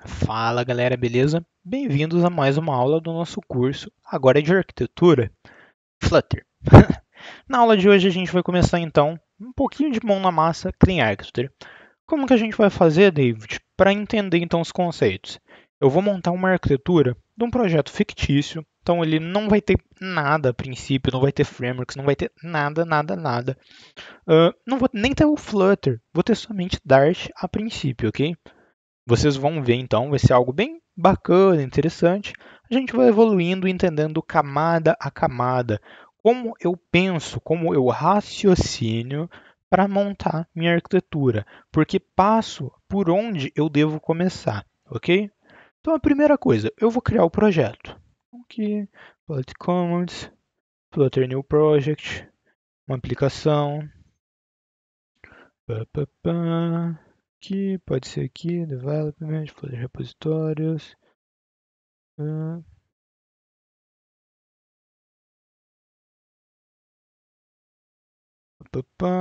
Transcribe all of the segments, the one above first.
Fala galera, beleza? Bem-vindos a mais uma aula do nosso curso, agora é de arquitetura, Flutter. Na aula de hoje a gente vai começar então um pouquinho de mão na massa, Clean Architecture. Como que a gente vai fazer, David, para entender então os conceitos? Eu vou montar uma arquitetura de um projeto fictício, então ele não vai ter nada a princípio, não vai ter frameworks, não vai ter nada. Não vou nem ter o Flutter, vou ter somente Dart a princípio, ok? Vocês vão ver então, vai ser algo bem bacana, interessante. A gente vai evoluindo, entendendo camada a camada, como eu penso, como eu raciocínio para montar minha arquitetura, porque passo por onde eu devo começar, ok? Então a primeira coisa, eu vou criar o projeto. Aqui, Flutter Commons, Flutter New Project, uma aplicação. Pá, pá, pá. Aqui, pode ser aqui, Development, Flutter Repositórios.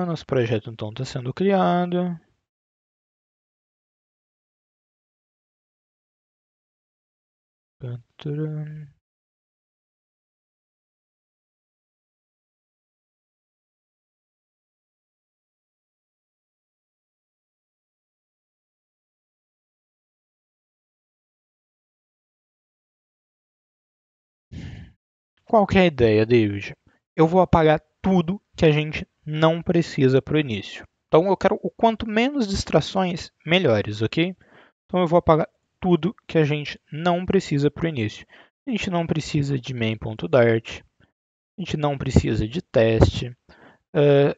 Nosso projeto então está sendo criado. Qual que é a ideia, David? Eu vou apagar tudo que a gente não precisa para o início. Então eu quero o quanto menos distrações, melhores, ok? Então eu vou apagar tudo que a gente não precisa para o início. A gente não precisa de main.dart, a gente não precisa de teste,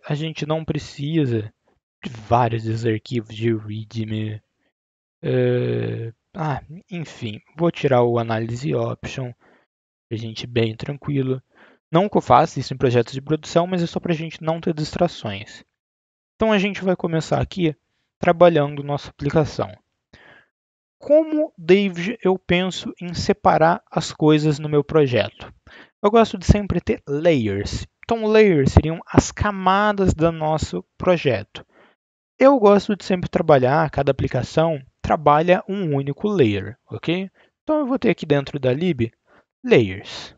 a gente não precisa de vários desses arquivos de readme. Enfim, vou tirar o análise option, para a gente bem tranquilo. Não que eu faça isso em projetos de produção, mas é só para a gente não ter distrações. Então a gente vai começar aqui trabalhando nossa aplicação. Como, David, eu penso em separar as coisas no meu projeto? Eu gosto de sempre ter layers. Então, layers seriam as camadas do nosso projeto. Eu gosto de sempre trabalhar, cada aplicação trabalha um único layer, ok? Então eu vou ter aqui dentro da lib layers.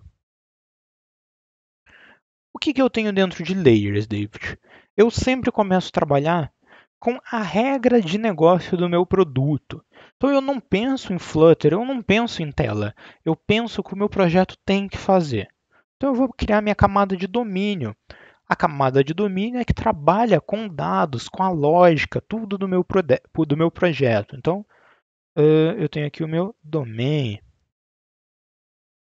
O que eu tenho dentro de layers, David? Eu sempre começo a trabalhar com a regra de negócio do meu produto. Então eu não penso em Flutter, eu não penso em tela, eu penso o que o meu projeto tem que fazer. Então eu vou criar minha camada de domínio. A camada de domínio é que trabalha com dados, com a lógica, tudo do meu projeto. Então, eu tenho aqui o meu domain.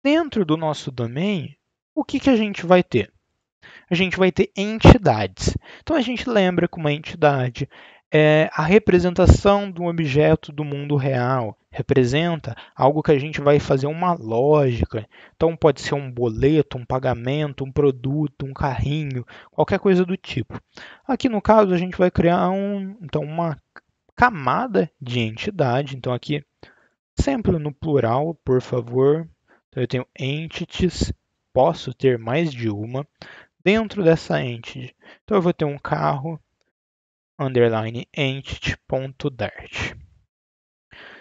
Dentro do nosso domain, o que a gente vai ter? A gente vai ter entidades. Então, a gente lembra que uma entidade é a representação de um objeto do mundo real. Representa algo que a gente vai fazer uma lógica. Então, pode ser um boleto, um pagamento, um produto, um carrinho, qualquer coisa do tipo. Aqui, no caso, a gente vai criar uma camada de entidade. Então, aqui, sempre no plural, por favor. Então, eu tenho entities, posso ter mais de uma dentro dessa entity. Então eu vou ter um carro underline entity.dart.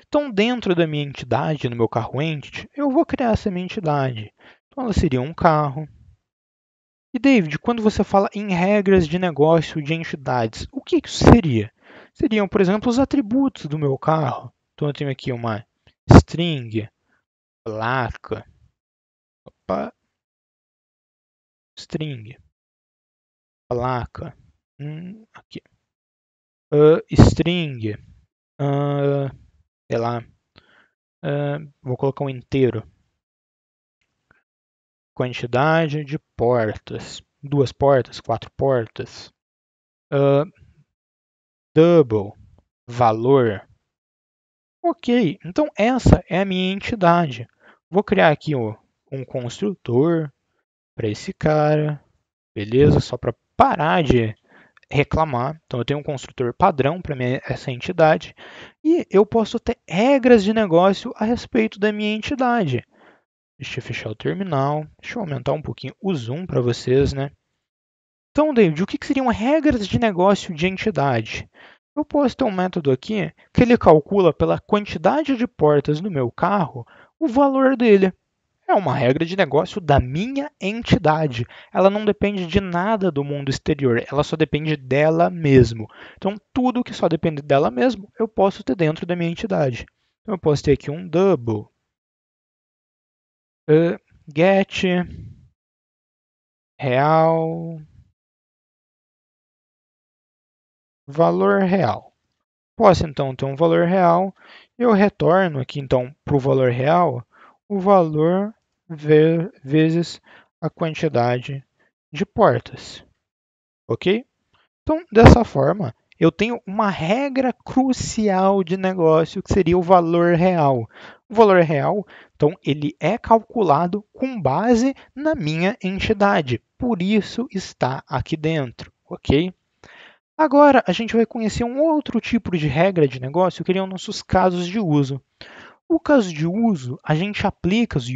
Então dentro da minha entidade, no meu carro entity, eu vou criar essa minha entidade. Então ela seria um carro. E David, quando você fala em regras de negócio de entidades, o que isso seria? Seriam, por exemplo, os atributos do meu carro. Então eu tenho aqui uma string, placa, opa, string, placa, aqui, string, sei lá, vou colocar um inteiro. Quantidade de portas. 2 portas, 4 portas. Double. Valor. Ok, então essa é a minha entidade. Vou criar aqui um construtor para esse cara. Beleza? Só para parar de reclamar. Então eu tenho um construtor padrão para essa entidade. E eu posso ter regras de negócio a respeito da minha entidade. Deixa eu fechar o terminal. Deixa eu aumentar um pouquinho o zoom para vocês, né? Então, David, o que seriam regras de negócio de entidade? Eu posso ter um método aqui que ele calcula pela quantidade de portas do meu carro o valor dele. É uma regra de negócio da minha entidade. Ela não depende de nada do mundo exterior, ela só depende dela mesmo. Então, tudo que só depende dela mesmo, eu posso ter dentro da minha entidade. Então, eu posso ter aqui um double get real valor real. Posso então ter um valor real e eu retorno aqui então para o valor real o valor vezes a quantidade de portas, ok? Então, dessa forma, eu tenho uma regra crucial de negócio que seria o valor real. O valor real, então, ele é calculado com base na minha entidade, por isso está aqui dentro, ok? Agora, a gente vai conhecer um outro tipo de regra de negócio que seriam nossos casos de uso. O caso de uso, a gente aplica os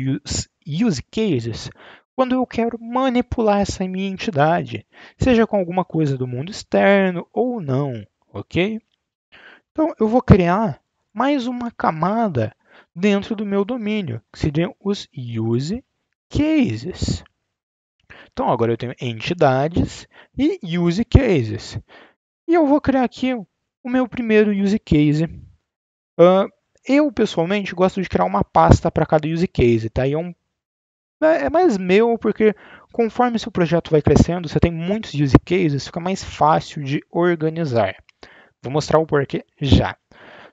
use cases quando eu quero manipular essa minha entidade, seja com alguma coisa do mundo externo ou não, ok? Então, eu vou criar mais uma camada dentro do meu domínio, que seriam os use cases. Então, agora eu tenho entidades e use cases. E eu vou criar aqui o meu primeiro use case. Eu, pessoalmente, gosto de criar uma pasta para cada use case. Tá? É mais meu, porque conforme seu projeto vai crescendo, você tem muitos use cases, fica mais fácil de organizar. Vou mostrar o porquê já.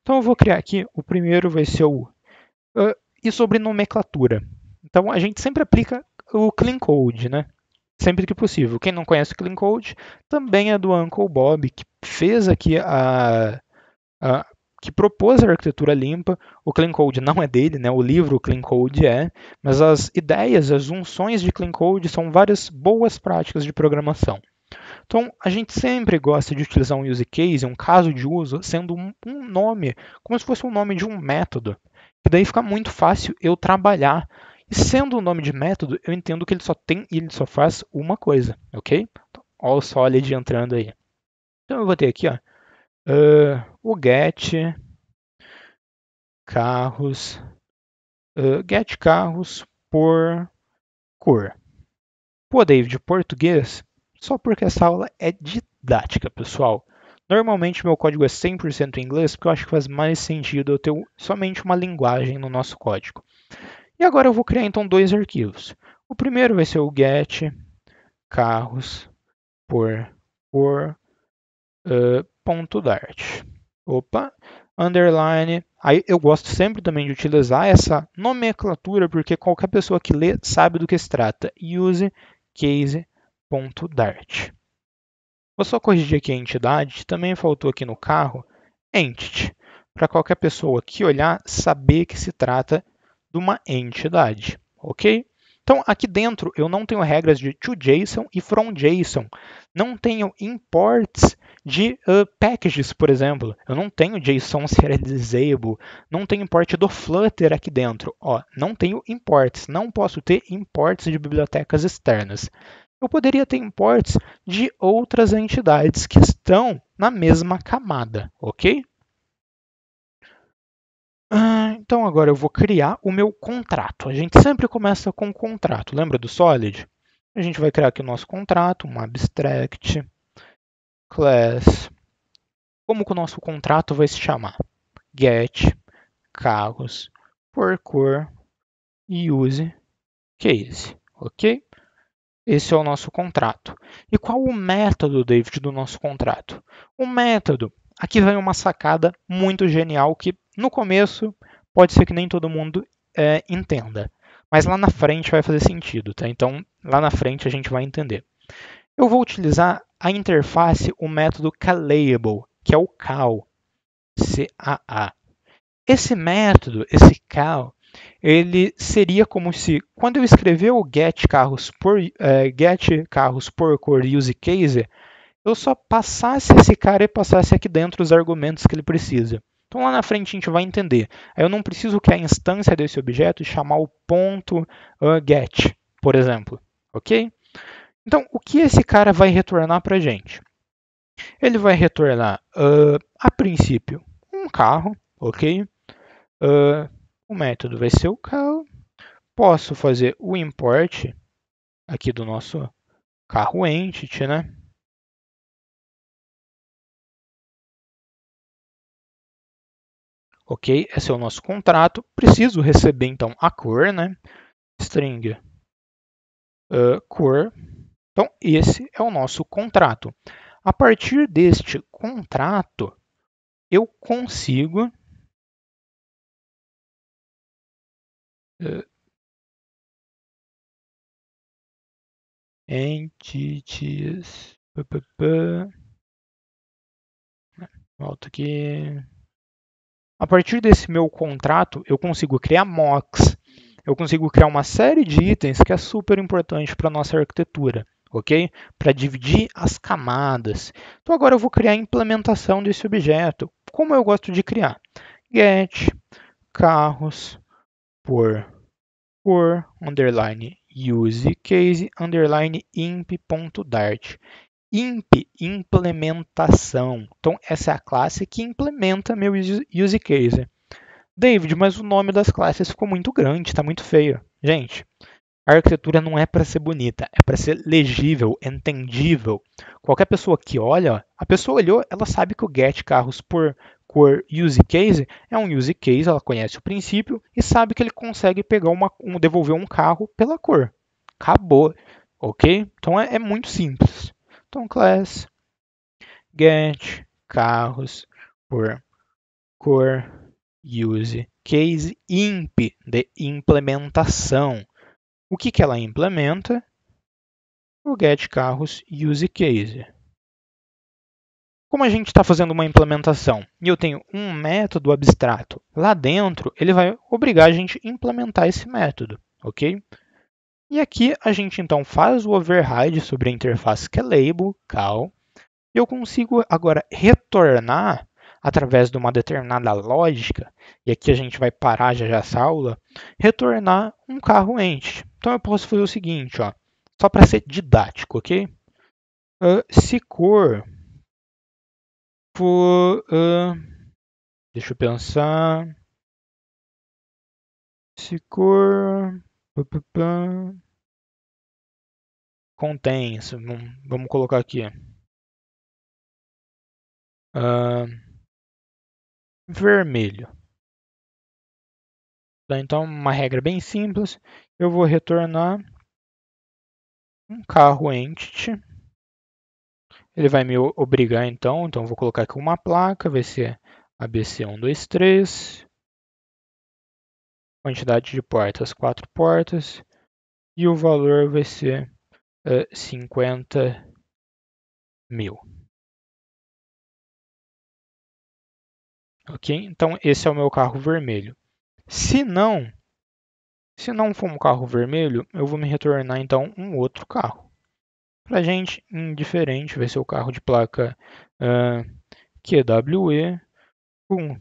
Então, eu vou criar aqui, o primeiro vai ser o e sobre nomenclatura. Então, a gente sempre aplica o Clean Code, né? Sempre que possível. Quem não conhece o Clean Code, também é do Uncle Bob, que fez aqui que propôs a arquitetura limpa. O Clean Code não é dele, né? O livro Clean Code é, mas as ideias, as junções de Clean Code são várias boas práticas de programação. Então, a gente sempre gosta de utilizar um use case, um caso de uso, sendo um nome, como se fosse o nome de um método. E daí fica muito fácil eu trabalhar. E sendo o nome de método, eu entendo que ele só faz uma coisa, ok? Então, olha o solid entrando aí. Então eu vou ter aqui, ó, o carros, get carros por cor. Pô, David, português, só porque essa aula é didática, pessoal. Normalmente meu código é 100% em inglês, porque eu acho que faz mais sentido eu ter somente uma linguagem no nosso código. E agora eu vou criar então dois arquivos. O primeiro vai ser o get carros por cor ponto .dart. Opa, underline. Aí eu gosto sempre também de utilizar essa nomenclatura, porque qualquer pessoa que lê sabe do que se trata. Use case.dart. Vou só corrigir aqui a entidade, também faltou aqui no carro entity, para qualquer pessoa que olhar saber que se trata de uma entidade, ok? Então, aqui dentro eu não tenho regras de toJSON e fromJSON. Não tenho imports de packages, por exemplo. Eu não tenho JSON serializable. Não tenho import do Flutter aqui dentro. Ó, não tenho imports. Não posso ter imports de bibliotecas externas. Eu poderia ter imports de outras entidades que estão na mesma camada, ok? Então agora eu vou criar o meu contrato. A gente sempre começa com o contrato. Lembra do Solid? A gente vai criar aqui o nosso contrato, um abstract class. Como que o nosso contrato vai se chamar? Get carros por cor use case, ok? Esse é o nosso contrato. E qual o método, David, do nosso contrato? O método, aqui vem uma sacada muito genial que no começo pode ser que nem todo mundo entenda, mas lá na frente vai fazer sentido, tá? Então lá na frente a gente vai entender. Eu vou utilizar a interface, o método callable, que é o call, C-A-A. Esse método, esse call, ele seria como se, quando eu escrever o get carros por cor use case, eu só passasse esse cara e passasse aqui dentro os argumentos que ele precisa. Então lá na frente a gente vai entender. Aí eu não preciso criar a instância desse objeto e chamar o ponto get, por exemplo. Ok? Então o que esse cara vai retornar para a gente? Ele vai retornar, a princípio, um carro, ok? O método vai ser o carro. Posso fazer o import aqui do nosso carro entity, né? Ok, esse é o nosso contrato. Preciso receber então a cor, né? String cor. Então, esse é o nosso contrato. A partir deste contrato, eu consigo entities. Volta aqui. A partir desse meu contrato, eu consigo criar mocks. Eu consigo criar uma série de itens que é super importante para a nossa arquitetura, ok? Para dividir as camadas. Então agora eu vou criar a implementação desse objeto. Como eu gosto de criar? Get carros por cor, underline use case, underline imp.dart. Imp, implementação. Então, essa é a classe que implementa meu use case. David, mas o nome das classes ficou muito grande, está muito feio. Gente, a arquitetura não é para ser bonita, é para ser legível, entendível. Qualquer pessoa que olha, a pessoa olhou, ela sabe que o get carros por cor use case é um use case, ela conhece o princípio e sabe que ele consegue pegar devolver um carro pela cor. Acabou, ok? Então é muito simples. Então, class get carros por cor use case imp de implementação. O que ela implementa? O get carros use case. Como a gente está fazendo uma implementação e eu tenho um método abstrato lá dentro, ele vai obrigar a gente a implementar esse método, ok? E aqui a gente então faz o override sobre a interface que é label, cal, e eu consigo agora retornar através de uma determinada lógica, e aqui a gente vai parar já essa aula, retornar um carro entity. Então eu posso fazer o seguinte, ó, só para ser didático, ok? Se cor for, deixa eu pensar, se cor contém, vamos colocar aqui, vermelho. Então, uma regra bem simples, eu vou retornar um carro entity. Ele vai me obrigar então eu vou colocar aqui uma placa, vai ser ABC123, quantidade de portas, 4 portas, e o valor vai ser 50 mil. Ok? Então, esse é o meu carro vermelho. Se não for um carro vermelho, eu vou me retornar então um outro carro. Para a gente, indiferente, vai ser o carro de placa QWE com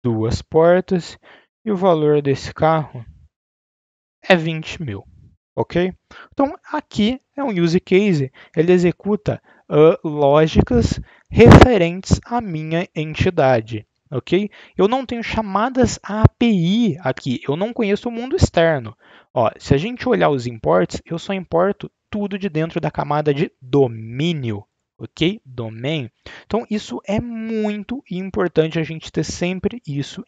2 portas e o valor desse carro é 20 mil, ok? Então, aqui é um use case, ele executa lógicas referentes à minha entidade, ok? Eu não tenho chamadas API aqui, eu não conheço o mundo externo. Ó, se a gente olhar os imports, eu só importo tudo de dentro da camada de domínio, ok? Domain. Então, isso é muito importante a gente ter sempre isso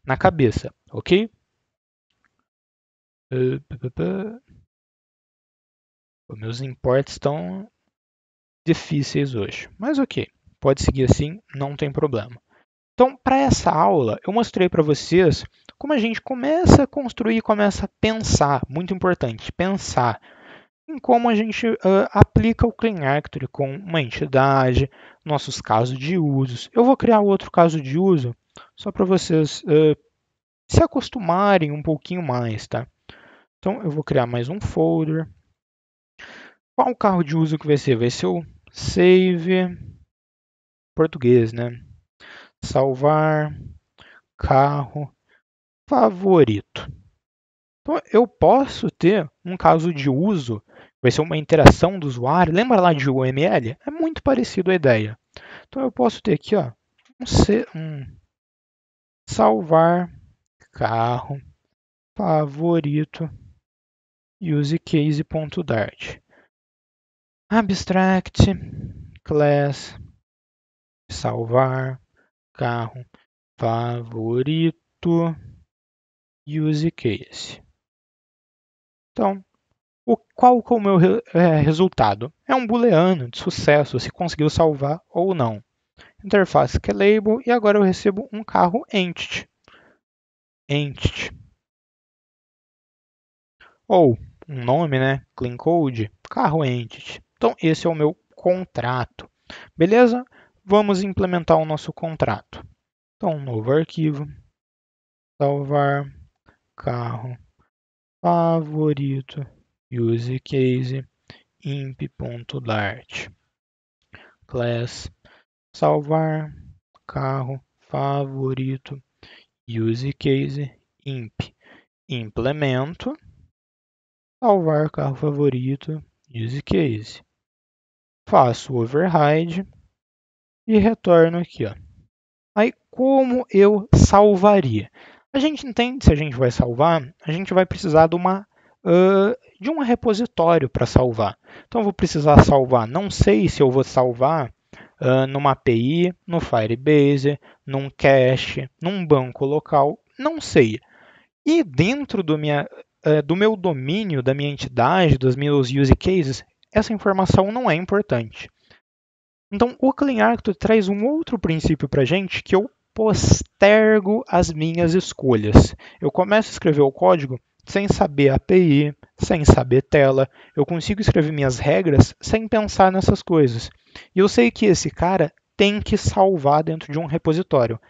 na cabeça, ok? Meus imports estão difíceis hoje, mas ok, pode seguir assim, não tem problema. Então, para essa aula, eu mostrei para vocês como a gente começa a construir, começa a pensar, muito importante, pensar em como a gente aplica o Clean Architecture com uma entidade, nossos casos de usos. Eu vou criar outro caso de uso só para vocês se acostumarem um pouquinho mais, tá? Então, eu vou criar mais um folder. Qual o carro de uso que vai ser? Vai ser o save português, né? Salvar carro favorito. Então, eu posso ter um caso de uso vai ser uma interação do usuário. Lembra lá de UML? É muito parecido a ideia. Então eu posso ter aqui, ó, um salvar carro favorito usecase.dart. Abstract class salvar carro favorito usecase. Então, qual que é o meu resultado? É um booleano de sucesso, se conseguiu salvar ou não. Interface que é label e agora eu recebo um carro entity. Entity. Ou um nome, né? Clean code, carro entity. Então esse é o meu contrato. Beleza? Vamos implementar o nosso contrato. Então, novo arquivo, salvar carro favorito use case imp.dart class salvar carro favorito use case imp implemento salvar carro favorito use case. Faço o override e retorno aqui, ó. Aí, como eu salvaria? A gente entende se a gente vai salvar, a gente vai precisar de um repositório para salvar. Então, eu vou precisar salvar. Não sei se eu vou salvar numa API, no Firebase, num cache, num banco local. Não sei. E dentro do meu domínio, da minha entidade, dos meus use cases, essa informação não é importante. Então, o Clean Architecture traz um outro princípio para a gente que eu postergo as minhas escolhas. Eu começo a escrever o código sem saber API, sem saber tela. Eu consigo escrever minhas regras sem pensar nessas coisas. E eu sei que esse cara tem que salvar dentro de um repositório.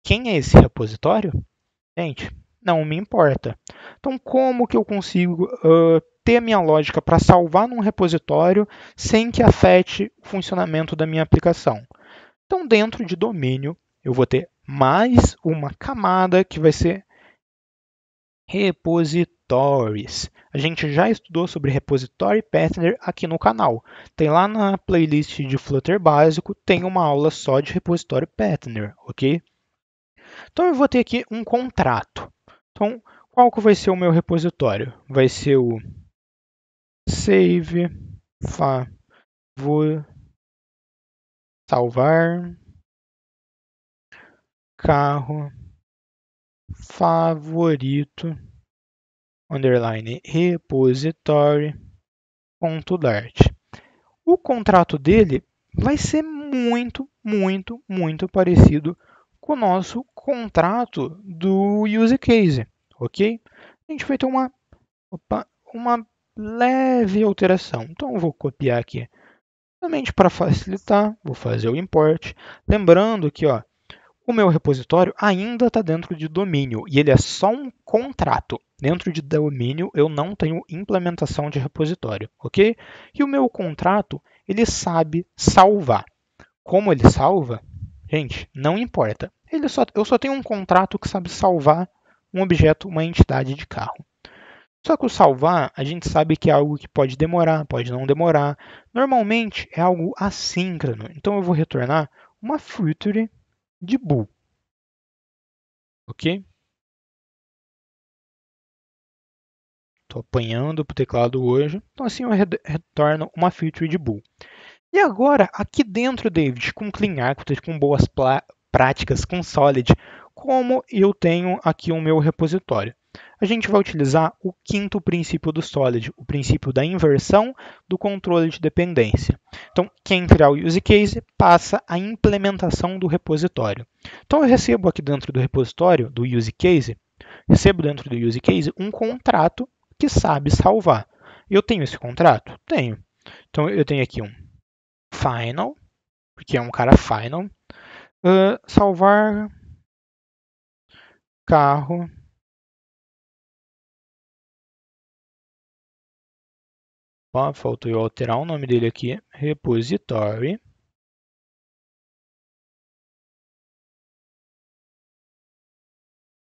Quem é esse repositório? Gente, não me importa. Então, como que eu consigo ter a minha lógica para salvar num repositório sem que afete o funcionamento da minha aplicação? Então, dentro de domínio, eu vou ter mais uma camada que vai ser repositories. A gente já estudou sobre repository pattern aqui no canal. Tem lá na playlist de Flutter básico, tem uma aula só de repositório pattern, ok? Então eu vou ter aqui um contrato. Então, qual que vai ser o meu repositório? Vai ser o save favor salvar carro favorito underline repository.dart. O contrato dele vai ser muito parecido com o nosso contrato do use case, ok? A gente vai ter uma leve alteração. Então, eu vou copiar aqui. Somente para facilitar, vou fazer o import. Lembrando que o meu repositório ainda está dentro de domínio e ele é só um contrato. Dentro de domínio, eu não tenho implementação de repositório, ok? E o meu contrato, ele sabe salvar. Como ele salva? Gente, não importa. Eu só tenho um contrato que sabe salvar um objeto, uma entidade de carro. Só que o salvar, a gente sabe que é algo que pode demorar, pode não demorar. Normalmente é algo assíncrono. Então eu vou retornar uma future de bool, ok? Estou apanhando para o teclado hoje. Então assim eu retorno uma future de bool. E agora, aqui dentro, David, com Clean Architecture, com boas práticas, com Solid, como eu tenho aqui o meu repositório? A gente vai utilizar o quinto princípio do Solid, o princípio da inversão do controle de dependência. Então, quem criar o use case passa a implementação do repositório. Então, eu recebo aqui dentro do repositório, do use case, recebo dentro do use case um contrato que sabe salvar. Eu tenho esse contrato? Tenho. Então, eu tenho aqui um final, porque é um cara final. Salvar carro faltou eu alterar o nome dele aqui, repository.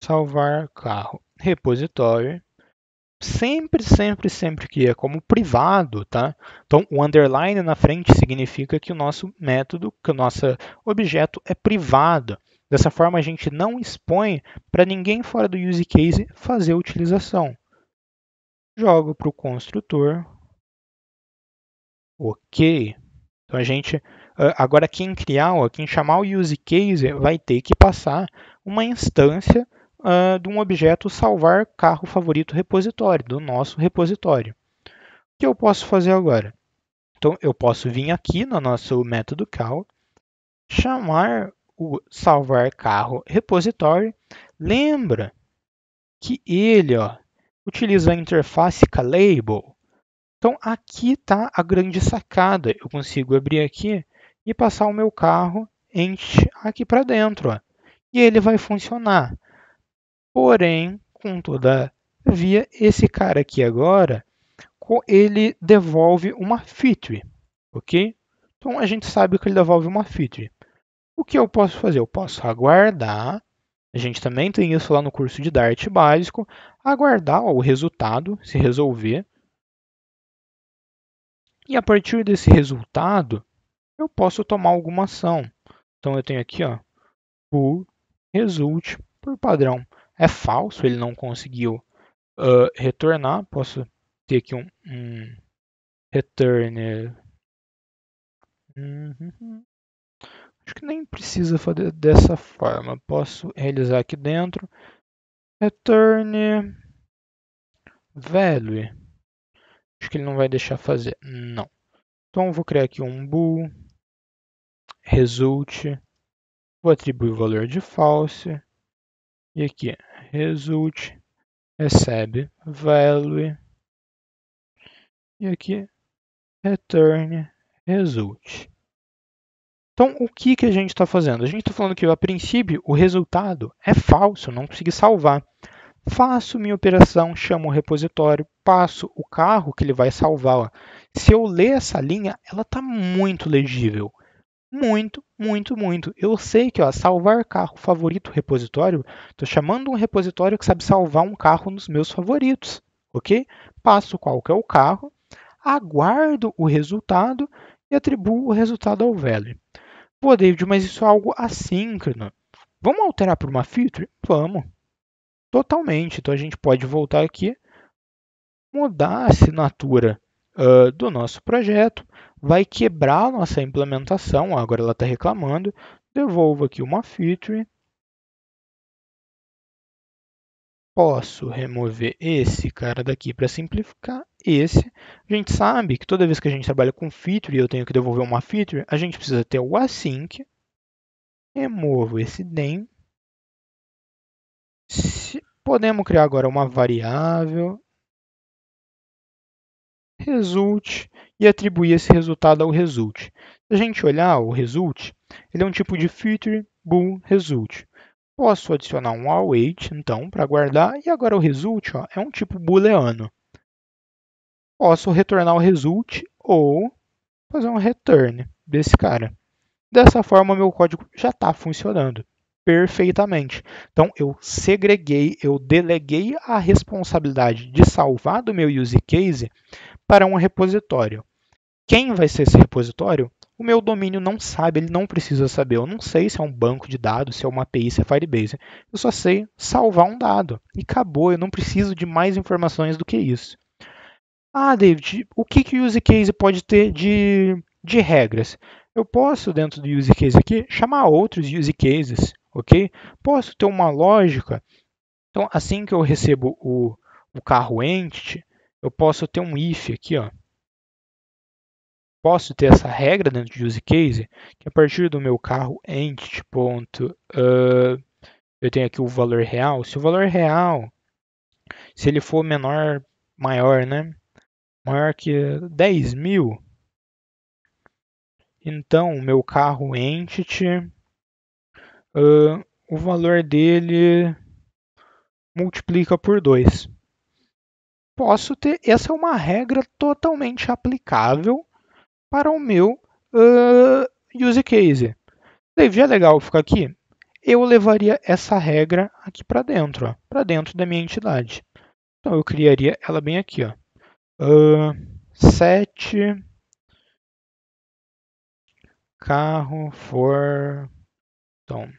Salvar carro, repository. sempre que é como privado, tá? Então, o underline na frente significa que o nosso método, que o nosso objeto é privado. Dessa forma, a gente não expõe para ninguém fora do use case fazer a utilização. Jogo para o construtor. Ok. Então, a gente, agora quem criar, quem chamar o use case vai ter que passar uma instância de um objeto salvar carro favorito repositório, do nosso repositório. O que eu posso fazer agora? Então, eu posso vir aqui no nosso método call, chamar o salvar carro repositório. Lembra que ele utiliza a interface Calable. Então, aqui está a grande sacada. Eu consigo abrir aqui e passar o meu carro aqui para dentro. E ele vai funcionar. Porém, todavia, esse cara aqui agora, ele devolve uma feature, ok? Então, a gente sabe que ele devolve uma feature. O que eu posso fazer? Eu posso aguardar. A gente também tem isso lá no curso de Dart básico. Aguardar o resultado se resolver. E a partir desse resultado, eu posso tomar alguma ação. Então, eu tenho aqui, o result, por padrão, é falso, ele não conseguiu retornar. Posso ter aqui um return. Acho que nem precisa fazer dessa forma. Posso realizar aqui dentro. Return value. Acho que ele não vai deixar fazer. Não. Então, eu vou criar aqui um bool result. Vou atribuir o valor de false. E aqui, result recebe value. E aqui, return result. Então, o que a gente está fazendo? A gente está falando que, a princípio, o resultado é falso, não consegui salvar. Faço minha operação, chamo o repositório, passo o carro que ele vai salvar. Se eu ler essa linha, ela está muito legível. Muito. Eu sei que salvar carro favorito repositório, estou chamando um repositório que sabe salvar um carro nos meus favoritos. Ok? Passo qual que é o carro, aguardo o resultado e atribuo o resultado ao value. Pô, David, mas isso é algo assíncrono. Vamos alterar por uma feature? Vamos. Totalmente. Então a gente pode voltar aqui, mudar a assinatura do nosso projeto, vai quebrar a nossa implementação. Agora ela está reclamando. Devolvo aqui uma feature. Posso remover esse cara daqui para simplificar esse. A gente sabe que toda vez que a gente trabalha com feature e eu tenho que devolver uma feature, a gente precisa ter o async. Removo esse den. Podemos criar agora uma variável result e atribuir esse resultado ao result. Se a gente olhar o result, ele é um tipo de feature bool result. Posso adicionar um await, então, para guardar, e agora o result é um tipo booleano. Posso retornar o result ou fazer um return desse cara. Dessa forma, meu código já está funcionando perfeitamente. Então, eu segreguei, eu deleguei a responsabilidade de salvar do meu use case para um repositório. Quem vai ser esse repositório? O meu domínio não sabe, ele não precisa saber. Eu não sei se é um banco de dados, se é uma API, se é Firebase. Eu só sei salvar um dado. E acabou, eu não preciso de mais informações do que isso. Ah, David, o que o use case pode ter de regras? Eu posso, dentro do use case aqui, chamar outros use cases, ok? Posso ter uma lógica. Então, assim que eu recebo o carro entity, eu posso ter um if aqui, Posso ter essa regra dentro de use case, que a partir do meu carro entity. Eu tenho aqui o valor real. Se o valor real, se ele for maior, né? Maior que 10.000, então o meu carro entity, o valor dele multiplica por 2. Posso ter, essa é uma regra totalmente aplicável para o meu use case. David, é legal ficar aqui? Eu levaria essa regra aqui para dentro da minha entidade. Então eu criaria ela bem aqui, ó. Set carro for, então,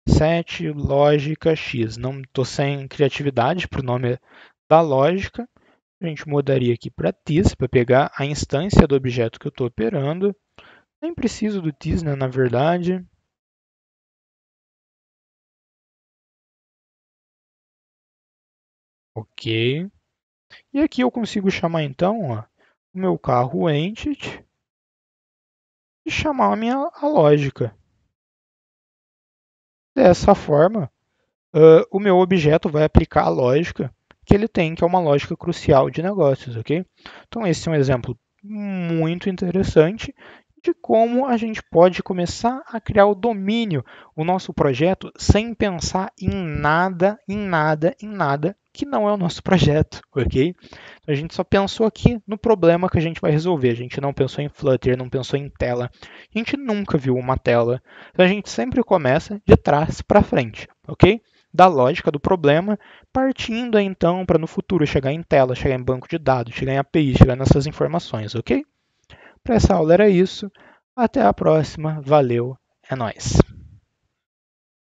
set lógica x. Não estou sem criatividade para o nome da lógica. A gente mudaria aqui para this, para pegar a instância do objeto que eu estou operando. Nem preciso do this, né, na verdade. Ok. E aqui eu consigo chamar então, ó, o meu carro entity e chamar a lógica. Dessa forma, o meu objeto vai aplicar a lógica que ele tem, que é uma lógica crucial de negócios, ok? Então esse é um exemplo muito interessante de como a gente pode começar a criar o domínio, o nosso projeto, sem pensar em nada, em nada, em nada que não é o nosso projeto, ok? Então, a gente só pensou aqui no problema que a gente vai resolver. A gente não pensou em Flutter, não pensou em tela. A gente nunca viu uma tela. Então, a gente sempre começa de trás para frente, ok? Da lógica do problema, partindo então para no futuro chegar em tela, chegar em banco de dados, chegar em API, chegar nessas informações, ok? Para essa aula era isso. Até a próxima. Valeu. É nóis.